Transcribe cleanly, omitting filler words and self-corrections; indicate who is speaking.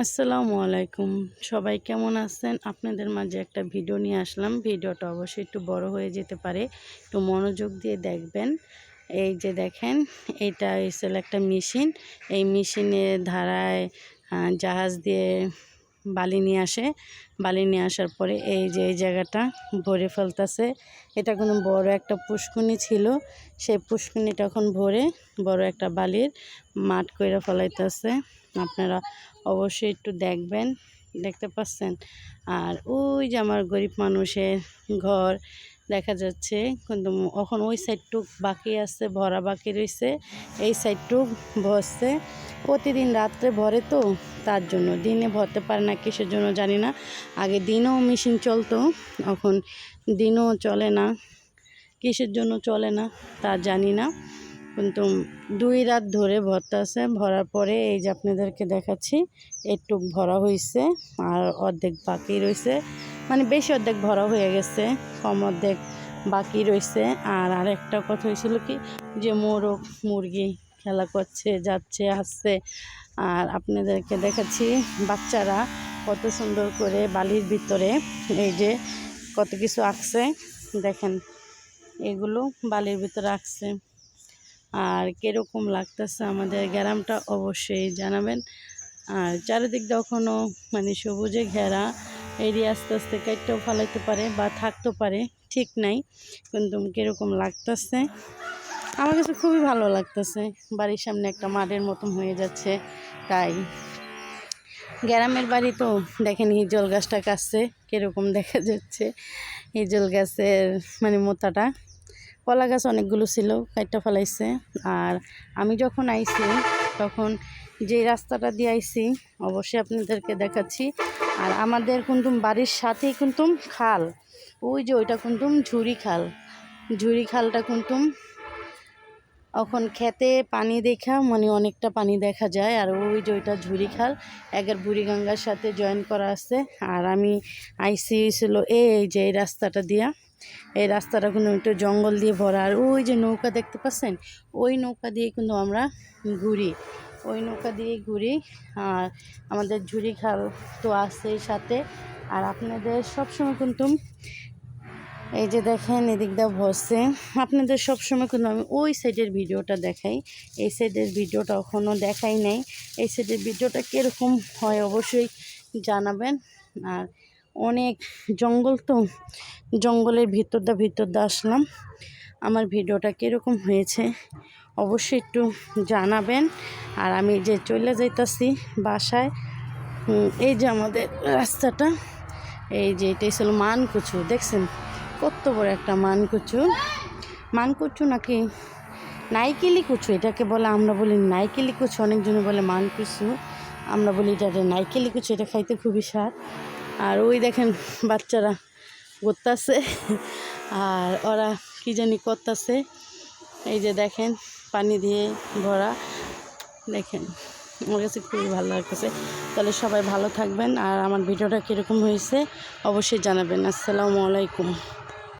Speaker 1: আসসালামু আলাইকুম। সবাই কেমন আছেন? আপনাদের মাঝে একটা ভিডিও নিয়ে আসলাম। ভিডিওটা অবশ্যই একটু বড় হয়ে যেতে পারে। একটু মনোযোগ দিয়ে দেখবেন। এই যে দেখেন, এটা হইছিল একটা মেশিন। এই মেশিনের ধারায় জাহাজ দিয়ে বালি নিয়ে আসে। বালি নিয়ে আসার পরে এই যে এই জায়গাটা ভরে ফেলতেছে। এটা কোনো বড় একটা পুষ্কুনি ছিল। সেই পুষ্কুনিটা এখন ভরে বড় একটা বালির মাঠ কইরা ফেলাইতেছে। আপনারা অবশ্যই একটু দেখবেন, দেখতে পাচ্ছেন। আর ওই যে আমার গরিব মানুষের ঘর দেখা যাচ্ছে, কিন্তু এখন ওই সাইডটুক বাকি আছে, ভরা বাকি রয়েছে। এই সাইডটুক ভরছে। প্রতিদিন রাত্রে ভরে তো, তার জন্য দিনে ভরতে পারে না, কিসের জন্য জানি না। আগে দিনও মেশিন চলতো, এখন দিনও চলে না, কিসের জন্য চলে না তা জানি না। কিন্তু 2 রাত ধরে ভরতে আছে। ভরার পরে এই যে আপনাদেরকে দেখাচ্ছি, একটু ভরা হয়েছে আর অর্ধেক বাকি রয়েছে। মানে বেশি অর্ধেক ভরা হয়ে গেছে, কম অর্ধেক বাকি রয়েছে। আর আরেকটা কথা হয়েছিল কি, যে মোরগ মুরগি খেলা করছে, যাচ্ছে, আসছে। আর আপনাদেরকে দেখাচ্ছি বাচ্চারা কত সুন্দর করে বালির ভিতরে এই যে কত কিছু আঁকছে, দেখেন এগুলো বালির ভিতরে আঁকছে। আর কীরকম লাগতেছে আমাদের গ্রামটা অবশ্যই জানাবেন। আর চারিদিক তখনও মানে সবুজে ঘেরা এরিয়া, আস্তে আস্তে কেটেও ফেলাইতে পারে বা থাকতে পারে, ঠিক নাই। কিন্তু কীরকম লাগতেছে, আমার কাছে খুবই ভালো লাগতেছে। বাড়ির সামনে একটা মাঠের মতন হয়ে যাচ্ছে। তাই গ্রামের বাড়ি তো দেখেন, হিজল গাছটা কাটছে, কীরকম দেখা যাচ্ছে হিজল গাছের মানে মোতাটা। কলা গাছ অনেকগুলো ছিল, কাটটা ফেলাইছে। আর আমি যখন আইছি তখন যে রাস্তাটা দিয়ে আইছি অবশ্যই আপনাদেরকে দেখাচ্ছি। আর আমাদের কিন্তু বাড়ির সাথেই কিন্তু খাল, ওই যে ওইটা কিন্তু ঝুরি খাল। ঝুরি খালটা কিন্তু এখন খেতে পানি দেখা মানে অনেকটা পানি দেখা যায়। আর ওই যে ওইটা ঝুরি খাল, একবার বুড়িগঙ্গার সাথে জয়েন করা আছে। আর আমি আইসি ছিল এই যে এই রাস্তাটা দিয়া, এই রাস্তাটা কিন্তু একটু জঙ্গল দিয়ে ভরা। আর ওই যে নৌকা দেখতে পাচ্ছেন, ওই নৌকা দিয়ে কিন্তু আমরা ঘুরি, ওই নৌকা দিয়ে ঘুরি। আর আমাদের ঝুরি খাল তো আছে সাথে। আর আপনাদের সবসময় কিন্তু এই যে দেখেন এদিক দিয়ে ভরছে, আপনাদের সবসময় কিন্তু আমি ওই সাইডের ভিডিওটা দেখাই, এই সাইডের ভিডিওটা এখনও দেখাই নাই। এই সাইডের ভিডিওটা কীরকম হয় অবশ্যই জানাবেন। আর অনেক জঙ্গল তো, জঙ্গলের ভিতর দিয়ে আসলাম। আমার ভিডিওটা কীরকম হয়েছে অবশ্যই একটু জানাবেন। আর আমি যে চলে যাইতাছি বাসায়, এই যে আমাদের রাস্তাটা, এই যে এটাই ছিল মানকুচু, দেখছেন কত বড় একটা মানকুচু। মানকুচু নাকি নাইকেলি কুচু এটাকে বলে, আমরা বলি নাইকেলি কুচু, অনেকজনে বলে মানকুচু, আমরা বলি এটা নাইকেলি কুচু। এটা খাইতে খুবই স্বাদ। আর ওই দেখেন বাচ্চারা ঘুরতেছে, আর ওরা কি জানি করতেছে। এই যে দেখেন পানি দিয়ে ভরা, দেখেন আমার কাছে খুবই ভালো লাগতেছে। তাহলে সবাই ভালো থাকবেন। আর আমার ভিডিওটা কীরকম হয়েছে অবশ্যই জানাবেন। আসসালামু আলাইকুম।